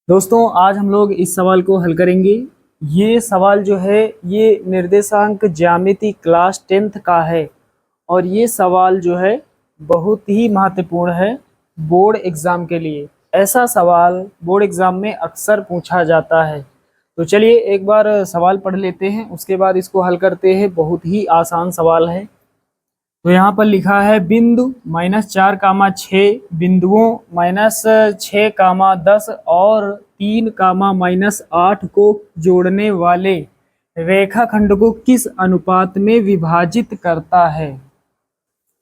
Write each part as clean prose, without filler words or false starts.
दोस्तों आज हम लोग इस सवाल को हल करेंगे। ये सवाल जो है ये निर्देशांक ज्यामिति क्लास 10th का है और ये सवाल जो है बहुत ही महत्वपूर्ण है बोर्ड एग्ज़ाम के लिए। ऐसा सवाल बोर्ड एग्ज़ाम में अक्सर पूछा जाता है। तो चलिए एक बार सवाल पढ़ लेते हैं, उसके बाद इसको हल करते हैं। बहुत ही आसान सवाल है। तो यहाँ पर लिखा है बिंदु -4, 6 बिंदुओं -6, 10 और 3, -8 को जोड़ने वाले रेखाखंड को किस अनुपात में विभाजित करता है।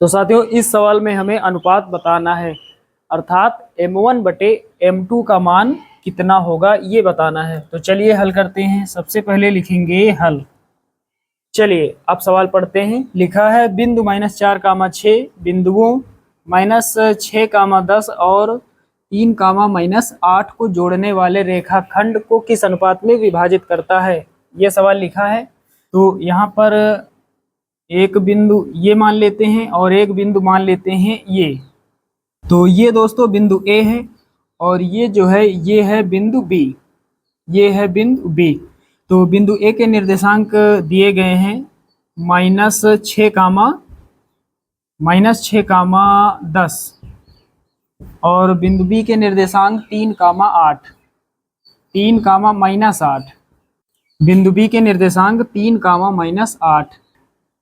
तो साथियों इस सवाल में हमें अनुपात बताना है, अर्थात m1/m2 का मान कितना होगा ये बताना है। तो चलिए हल करते हैं। सबसे पहले लिखेंगे हल। चलिए अब सवाल पढ़ते हैं। लिखा है बिंदु -4, 6 बिंदुओं -6, 10 और 3, -8 को जोड़ने वाले रेखाखंड को किस अनुपात में विभाजित करता है, ये सवाल लिखा है। तो यहाँ पर एक बिंदु ये मान लेते हैं और एक बिंदु मान लेते हैं ये। तो ये दोस्तों बिंदु ए है और ये जो है ये है बिंदु बी, ये है बिंदु बी। तो बिंदु ए के निर्देशांक दिए गए हैं -6, 10 और बिंदु बी के निर्देशांक 3, 8, 3, -8। बिंदु बी के निर्देशांक 3, -8।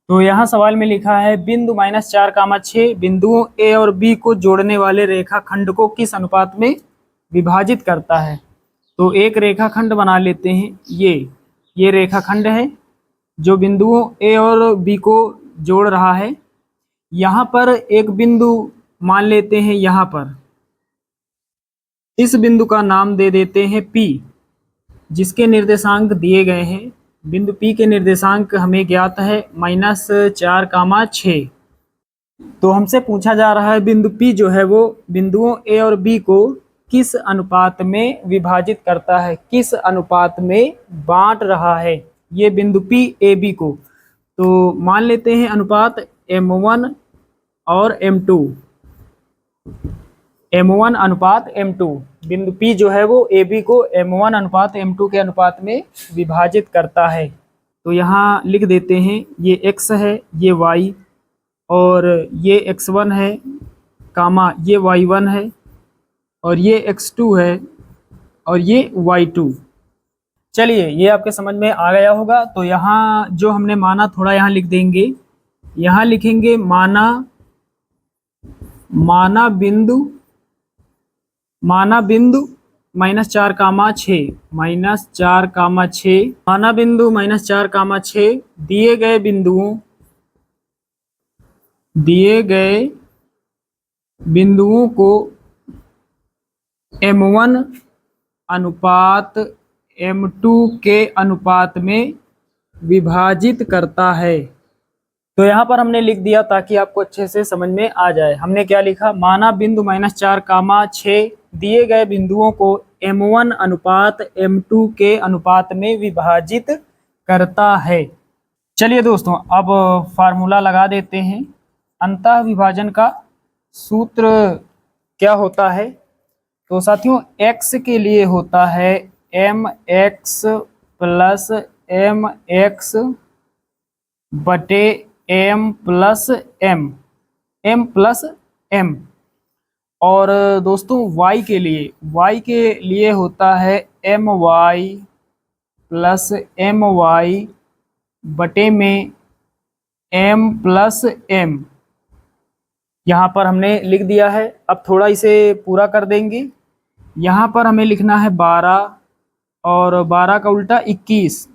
तो यहाँ सवाल में लिखा है बिंदु -4, 6 बिंदुओं ए और बी को जोड़ने वाले रेखाखंड को किस अनुपात में विभाजित करता है। तो एक रेखाखंड बना लेते हैं। ये रेखाखंड है जो बिंदुओं ए और बी को जोड़ रहा है। यहाँ पर एक बिंदु मान लेते हैं। यहाँ पर इस बिंदु का नाम दे देते हैं P, जिसके निर्देशांक दिए गए हैं। बिंदु P के निर्देशांक हमें ज्ञात है -4, 6। तो हमसे पूछा जा रहा है बिंदु P जो है वो बिंदुओं A और B को किस अनुपात में विभाजित करता है, किस अनुपात में बांट रहा है ये बिंदु P A B को। तो मान लेते हैं अनुपात M1 और M2, M1 अनुपात M2। बिंदु P जो है वो AB को M1 अनुपात M2 के अनुपात में विभाजित करता है। तो यहाँ लिख देते हैं ये X है, ये Y और ये X1 है, कामा ये Y1 है और ये X2 है और ये Y2। चलिए ये आपके समझ में आ गया होगा। तो यहाँ जो हमने माना थोड़ा यहाँ लिख देंगे। यहाँ लिखेंगे माना बिंदु -4, 6 माना बिंदु -4, 6 दिए गए बिंदुओं को M1 अनुपात M2 के अनुपात में विभाजित करता है। तो यहाँ पर हमने लिख दिया ताकि आपको अच्छे से समझ में आ जाए। हमने क्या लिखा, माना बिंदु -4, 6 दिए गए बिंदुओं को M1 अनुपात M2 के अनुपात में विभाजित करता है। चलिए दोस्तों अब फार्मूला लगा देते हैं। अंतः विभाजन का सूत्र क्या होता है। तो साथियों x के लिए होता है mx प्लस mx बटे m प्लस m और दोस्तों y के लिए होता है my प्लस my बटे में m प्लस m। यहाँ पर हमने लिख दिया है। अब थोड़ा इसे पूरा कर देंगे। यहाँ पर हमें लिखना है 12 और 12 का उल्टा 21।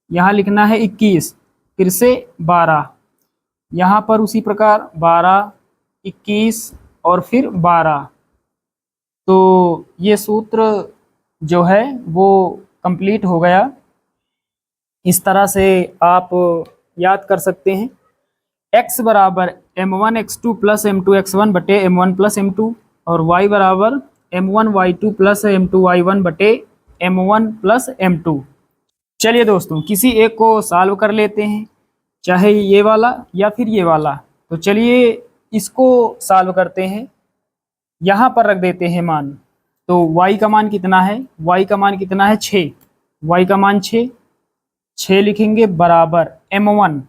यहाँ लिखना है 21 फिर से 12। यहाँ पर उसी प्रकार 12, 21 और फिर 12। तो ये सूत्र जो है वो कंप्लीट हो गया। इस तरह से आप याद कर सकते हैं। x बराबर m1 x2 plus m2 x1 बटे m1 प्लस m2 और y बराबर m1 y2 plus m2 y1 बटे m1 प्लस m2। चलिए दोस्तों किसी एक को सॉल्व कर लेते हैं, चाहे ये वाला या फिर ये वाला। तो चलिए इसको सॉल्व करते हैं। यहाँ पर रख देते हैं मान। तो y का मान कितना है, y का मान कितना है 6, y का मान 6, 6 लिखेंगे बराबर m1,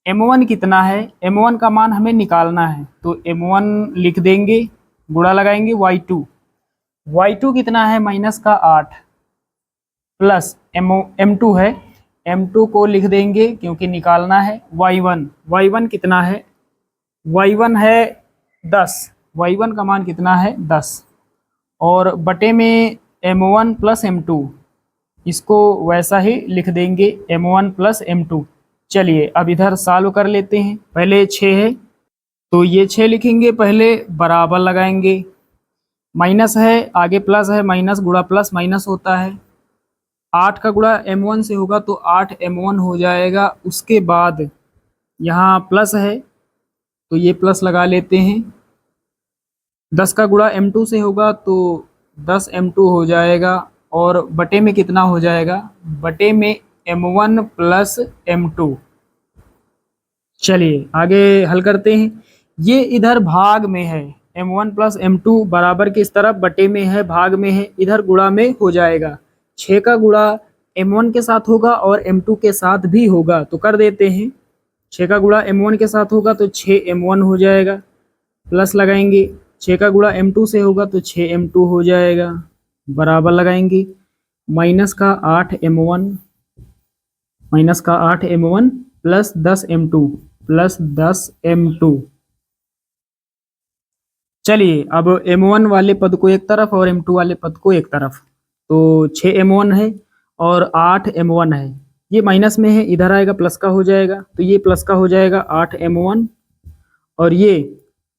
m1 कितना है, m1 का मान हमें निकालना है तो m1 लिख देंगे, गुणा लगाएंगे y2, y2 कितना है माइनस का 8 प्लस m2 है, m2 को लिख देंगे क्योंकि निकालना है, y1, y1 कितना है, y1 है 10, y1 का मान कितना है 10 और बटे में m1 प्लस m2, इसको वैसा ही लिख देंगे m1 प्लस m2। चलिए अब इधर सॉल्व कर लेते हैं। पहले 6 है तो ये 6 लिखेंगे, पहले बराबर लगाएंगे, माइनस है आगे प्लस है, माइनस गुणा प्लस माइनस होता है, 8 का गुणा m1 से होगा तो 8 m1 हो जाएगा। उसके बाद यहाँ प्लस है तो ये प्लस लगा लेते हैं, 10 का गुणा m2 से होगा तो 10 m2 हो जाएगा और बटे में कितना हो जाएगा, बटे में m1 प्लस m2। चलिए आगे हल करते हैं। ये इधर भाग में है, m1 प्लस m2 बराबर के इस तरफ बटे में है, भाग में है, इधर गुणा में हो जाएगा। 6 का गुणा m1 के साथ होगा और m2 के साथ भी होगा तो कर देते हैं, 6 का गुणा m1 के साथ होगा तो 6m1 हो जाएगा, प्लस लगाएंगे, 6 का गुणा m2 से होगा तो 6m2 हो जाएगा, बराबर लगाएंगे, माइनस का 8m1, माइनस का 8m1 plus 10m2 plus 10m2। चलिए अब m1 वाले पद को एक तरफ और m2 वाले पद को एक तरफ, तो 6m1 है और 8m1 है, ये माइनस में है, इधर आएगा प्लस का हो जाएगा तो ये प्लस का हो जाएगा 8m1 और ये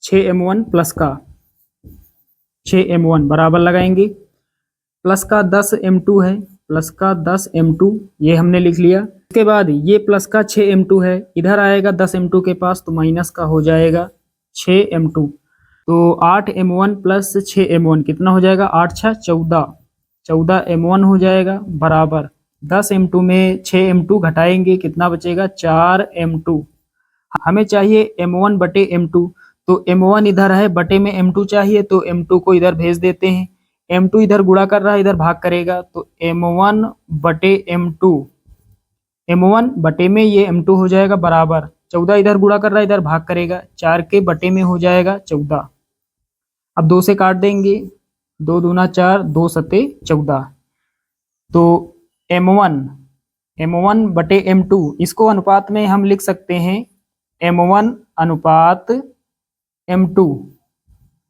6m1 प्लस का 6m1 बराबर लगाएंगे, प्लस का 10m2 है, प्लस का 10m2 ये हमने लिख लिया। इसके बाद ये प्लस का 6m2 है, इधर आएगा 10m2 के पास तो माइनस का हो जाएगा 6m2, तो 8m1 प्लस 6m1 कितना हो जाएगा, 8 6 14, 14m1 हो जाएगा बराबर 10m2 में 6m2 घटाएंगे कितना बचेगा, 4m2। हमें चाहिए m1 बटे m2, तो m1 इधर है, बटे में m2 चाहिए तो m2 को इधर भेज देते हैं, m2 इधर गुणा कर रहा है, इधर भाग करेगा तो m1 बटे m2, m1 बटे में ये m2 हो जाएगा बराबर 14, इधर गुणा कर रहा है, इधर भाग करेगा, 4 के बटे में हो जाएगा 14। अब 2 से काट देंगे, 2 दूना 4, 2 सते 14, तो m1 बटे m2, इसको अनुपात में हम लिख सकते हैं m1 अनुपात m2,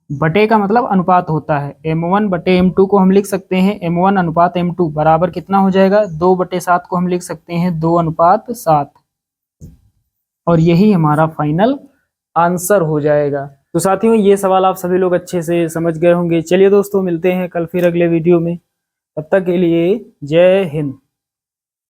बटे का मतलब अनुपात होता है, m1 बटे m2 को हम लिख सकते हैं m1 अनुपात m2 बराबर कितना हो जाएगा, 2/7 को हम लिख सकते हैं 2:7 और यही हमारा फाइनल आंसर हो जाएगा। तो साथियों ये सवाल आप सभी लोग अच्छे से समझ गए होंगे। चलिए दोस्तों मिलते हैं कल फिर अगले वीडियो में, तब तक के लिए जय हिंद।